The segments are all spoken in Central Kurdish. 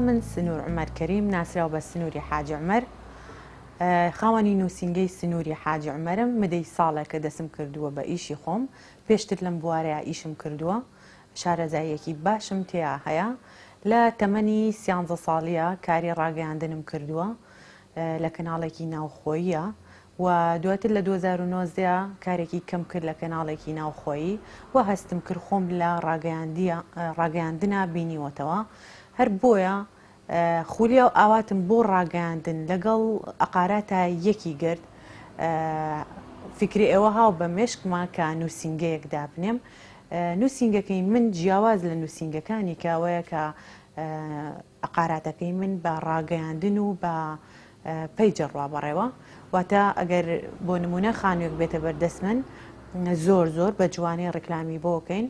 من سنوور عمر کەریم ناسراو بە سنووری حاج عمر خاوەنی نووسینگەی سنووری حاج عمرم مدەی ساڵێکە دەسم کردووە بە ئیشی خۆم پێشتر لەم بوارەیە ئیشم کردووە شارەزاییەکی باشم تێیا هەیە لە تەمەنی 13 ساڵیە کاری ڕاگەیاندنم کردووە لە کەناڵێکی ناوخۆییە و دواتر لە 2019 کارێکی کەم کرد لە کەناڵێکی ناوخۆیی و هەستم کرد خۆم لە ڕاگەیاندنە بینیوەتەوە هەر بۆیە خولیە و ئاواتم بۆ ڕاگەیاندن لەگەڵ ئەقاراتە یەکی گرت فکری ئێوە هاو بە مێشکما کە نووسینگەیەک دابنێم نووسینگەکەی من جیاواز لە نووسینگەکانی کاوەیە کە ئەقاراتەکەی من بە ڕاگەیاندن و بە پەیجە ڕابەڕێوە واتە ئەگەر بۆ نمونە خانوێک بێتە بەردەست من زۆر بە جوانی ڕێکلامی بۆکەین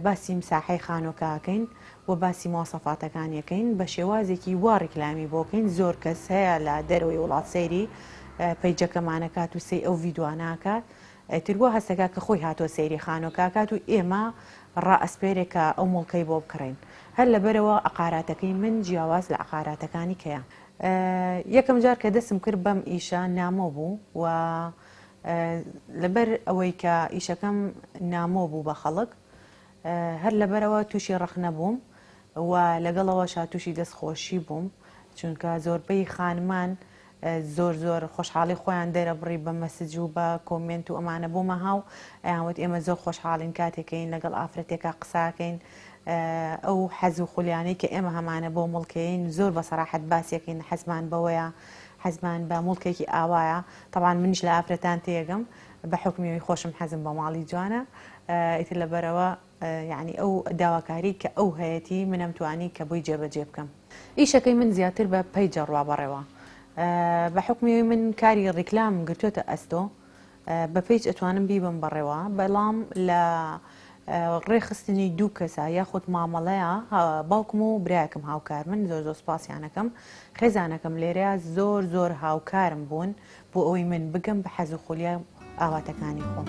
باسی مساحەی خانۆکەکەین و باسی مۆسەفاتەکانیەکەین بە شێوازێکی وا ڕێکلامی بۆکەین زۆر کەس هەیە لە دەرەوەی وڵات سەیری پەیجەکەمانەکات و سەی ئەو ڤیددیواناکات ترووە هەستەکە کە خۆی هاتۆ سەیری خانۆکاکات و ئێمە ڕائەسپێرێکە ئەو مڵکەی بۆ بکڕین هەر لەبەرەوە ئەقاراتەکەی من جیاواز لە ئەقاراتەکانی کەیە یەکەم جار کە دەسم کرد بەم ئیشە نامۆ بوو و لەبەر ئەوەی کە ئیشەکەم نامۆ بوو بە خەڵک هەر لەبەرەوە تووشی ڕەخ نەبووم و لەگەڵەوەشا تووشی دەستخۆشی بووم چونکە زۆربەی خانمان زۆر خۆشحاڵی خۆیان دەرەبڕی بە مەسج و بە کۆمنت و ئەمانە بۆمە هاو ئەیانوت ئێمە زۆر خۆشحاڵین کاتێکین لەگەڵ ئافرەتێکە قساکەین ئەو حەز و خولیانەی کە ئێمە هەمانە بۆ مڵکەین زۆر بە سەراحەت باسیەکەین حەزمان بەوەیە حەزمان بە مڵکێکی ئاوایە تەبان منیش لە ئافرەتان تێگەم بە حکمیەوەی خۆشم حەزم بە ماڵی جوانە ئیتر لەبەرەوە یعنی ئەو داواکاری کە ئەو هەیەی منەم توانی کە بۆی جێبەجێ بکەم ئیشەکەی من زیاتر بە پەیجە ڕابەڕێوە بە حکمیەوەی من کاری ڕیکلام گرتوێتە ئەستۆ بە پێیج ئەتوانم بیبم بەڕێوە بەڵام لە ڕێخستنی دوو کەسە یاخود مامەڵەیە باوکم و برایەکم هاوکار من زۆر سپاسیانەکەم خێزانەکەم لێرەیە زۆر هاوکارم بوون بۆ ئەوەی من بگەم بە حەز و خولیە ئاواتەکانی خۆم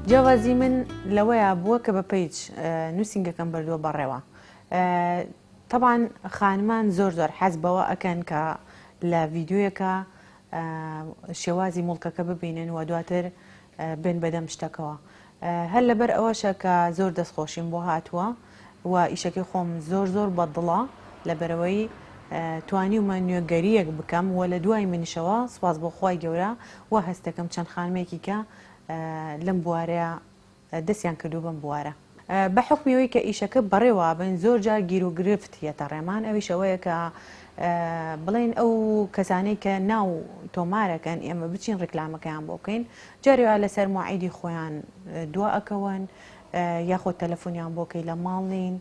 جیاوازی من لەوەیە بووە کە بە پەیج نووسینگەکەم بردووە بەڕێوە طبعاً خانمان زۆر حەز بەوە ئەکەن کە لە ڤیددیویەکە شێوازی مڵکەکە ببینن و دواتر بن بەدەم شتەکەوە هەر لەبەر ئەوەشە کە زۆر دەستخۆشیم بۆ هاتووە و ئیشەکەی خۆم زۆر بەدڵە لەبەرەوەی توانیومە نوێگەریەک بکەم و لە دوای منیشەوە سپاس بۆ خوای گەورە و هەستەکەم چەند خانمێکی کە لەم بوارەیە دەستیان کردو بم بوارە بە حکمیەوەی کە ئیشەکە بەڕێوە بن زۆر جار گیر و گرفت یەتە ڕێمان ئەویشەوەیە کە بڵێن ئەو کەسانەی کە ناو تۆمارەکەن ئێمە بچین ڕێکلامەکەیان بۆ بکەین جارێوە لەسەر موعیدی خۆیان دوا ئەکەون یاخۆ تەلەفۆنیان بۆکەی لە ماڵین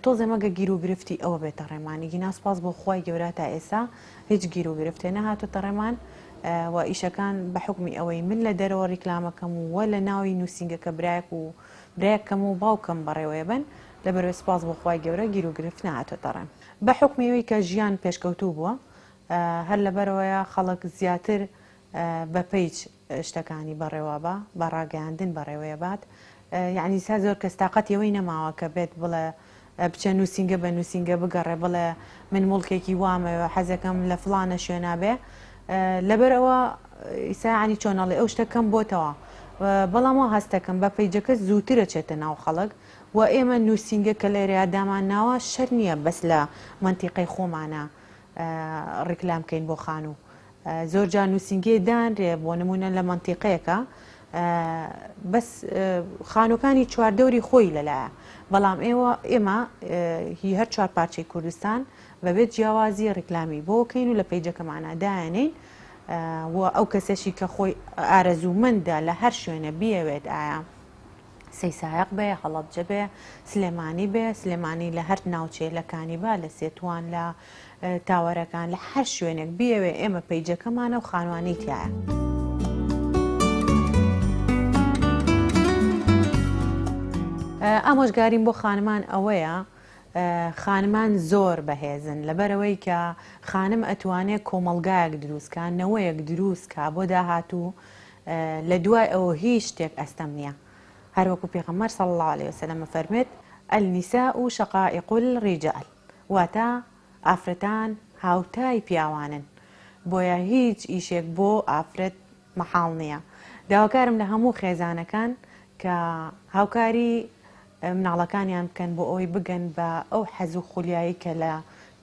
تۆزێ مەگە گیر و گرفتی ئەوە بێتە ڕێمانێکی ناسپاس بۆ خوای گەورە تا ئێستا هیچ گیر و گرفتێ نەهاتوتە ڕێمان و ئیشەکان بە حکمی ئەوەی من لە دەرەوە ڕێکلامەکەم و لە ناوی نووسینگەکە برایەکەم و باوکەم بەڕێوەیە بن لەبەرەوەی سپاس بۆ خوای گەورە گیر و گرفت نهاتوتە ڕێم بە حکمیەوەی کە ژیان پێشکەوتوو بووە هەر لەبەرەوەیە خەڵک زیاتر بە پەیج شتەکانی بەڕێوە بە ڕاگەیاندن بەڕێوەیە بات یعنی سا زۆر کەس تااقەتیەوەی نەماوە کە بێت بڵێ بچە نووسینگە بە نووسینگە بگەڕێ بڵێ من مڵکێکی وامەوە حەزەکەم لە فڵانە شوێنابێ لەبەرەوە ئیساعنی چۆنەڵی ئەو شتەکەم بۆتەوە بەڵامەوە هەستەکەم بە پەیجەکە زووترە چێتە ناو خەڵک و ئێمە نووسینگە کە لێرەیە دامان ناوە شەر نییە بەس لە منتیقەی خۆمانە ڕێکلامکەین بۆ خانوو زۆر جار نووسینگەی دانرێ بۆ نمونە لە منتیقەیەکە بەس خانووکانی چواردەوری خۆی لەلایە بەڵام ئێمە هی هەر چوار پارچەی کوردستان بەبێت جیاوازی ڕێکلامی بۆکەین و لە پەیجەکەمانە دایانین و ئەو کەسێکی کە خۆی ئارەزوومەندە لە هەر شوێنە بیەوێت ئایا سەیسایق بێ هەڵەبجە بێ سلێمانی بێ سلێمانی لە هەر ناوچێلەکانی با لە سێتوان لە تاوەرەکان لە هەر شوێنێک بیەوێ ئێمە پەیجەکەمانە و خانوانی تایە ئامۆژگاریم بۆ خانمان ئەوەیە خانمان زۆر بەهێزن لەبەرەوەی کە خانم ئەتوانێت کۆمەڵگایەک دروستکە نەوەیەک دروستکە بۆ داهاتوو لە دوای ئەوە هیچ شتێک ئەستەم نییە هەروەکو پێغەمبەر صلی الله عليه وسلم فەرمێت النساء شقائق الرجال واتە ئافرەتان هاوتای پیاوانن بۆیە هیچ ئیشێک بۆ ئافرەت مەحاڵ نییە. داواکارم لە هەموو خێزانەکان کە هاوکاری مناڵەکانیان بکەن بۆ ئەوی بگەن بە ئەو حەز و خولیایی کە لە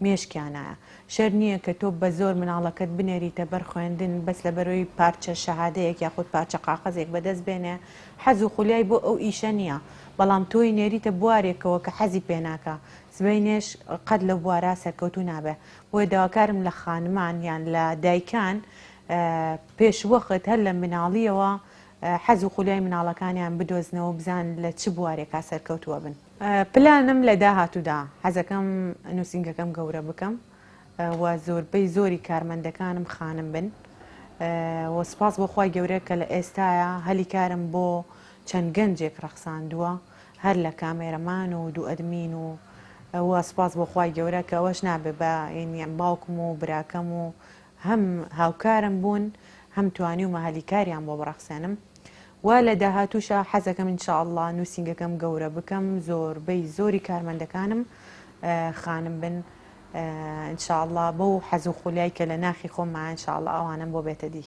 مێشکیانایە. شەر نییە کە تۆ بە زۆر مناڵەکەت بنێریتە بەر خوێندن بەس لە بەرەوەی پارچە شەهادەیەک یاخود پارچە قاقەزێک بەدەست بێنێ حەز و خولیای بۆ ئەو ئیشە نییە، بەڵام تۆی نێریتە بوارێکەوە کە حەزی پێناکە سبەینێش قەت لە بوارە سەرکەوتو نابێ. بۆیە داواکارم لە خانمان یان لە دایکان پێش وەخت هەر لە مناڵیەوە حەز و خولیای مناڵەکانیان بدۆزنەوە بزان لە چ بوارێکا سەرکەوتووە بن. پلانم لە داهاتوودا حەزەکەم نووسینگەکەم گەورە بکەم و زۆربەی زۆری کارمەندەکانم خانم بن و سپاس بۆ خوای گەورە کە لە ئێستاە هەلی کارم بۆ چەند گەنجێک ڕەخساندووە هەر لە کامێرەمان و دوو ئەدمین و سپاس بۆ خوای گەورە کە ئەوەش نابێ بە باوکم و براکەم و هەم هاوکارم بوون هەم توانی و مەهەلیکاریان بۆ بڕەخسێنم و لە داهاتووشە حەزەکەم ئینشاءالله نووسینگەکەم گەورە بکەم زۆربەی زۆری کارمەندەکانم خانم بن ئینشاءالله بەو حەز و خولیای کە لە ناخی خۆممان ئینشاءالله ئەوانم بۆ بێتە دی.